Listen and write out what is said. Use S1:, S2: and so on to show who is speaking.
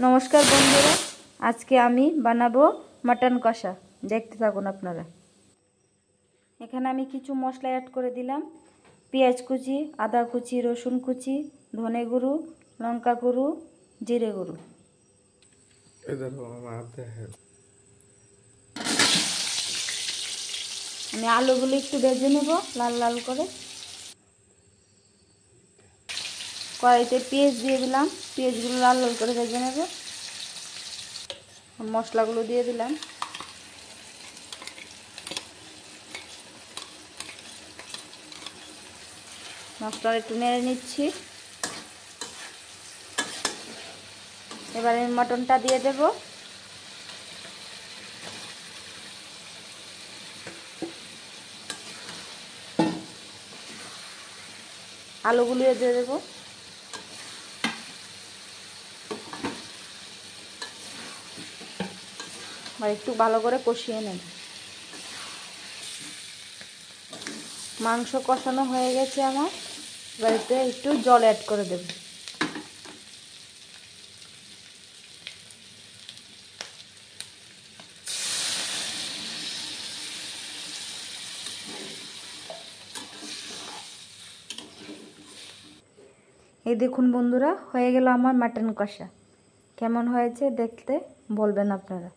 S1: নমস্কার বন্ধুরা, আজকে আমি বানাবো মাটন কষা। দেখতে থাকুন আপনারা। এখানে আমি কিছু মশলা অ্যাড করে দিলাম। পেঁয়াজ কুচি, আদা কুচি, রসুন কুচি, ধনে গুঁড়ো, লঙ্কা গুঁড়ো, জিরে গুঁড়ো। আমি আলুগুলো একটু ভেজে নেব লাল লাল করে। কড়াইতে পেঁয়াজ দিয়ে দিলাম, পেঁয়াজগুলো লাল লাল করে ভেজে নেব। মশলাগুলো দিয়ে দিলাম। মশলা একটু নেড়ে নিচ্ছি। এবার আমি মটনটা দিয়ে দেব। আলুগুলো দিয়ে দেব। আর একটু ভালো করে কষিয়ে নেব। মাংস কষানো হয়ে গেছে আমার। এবার এতে একটু জল অ্যাড করে দেব। এই দেখুন বন্ধুরা, হয়ে গেল আমার মাটন কষা। কেমন হয়েছে দেখতে বলবেন আপনারা।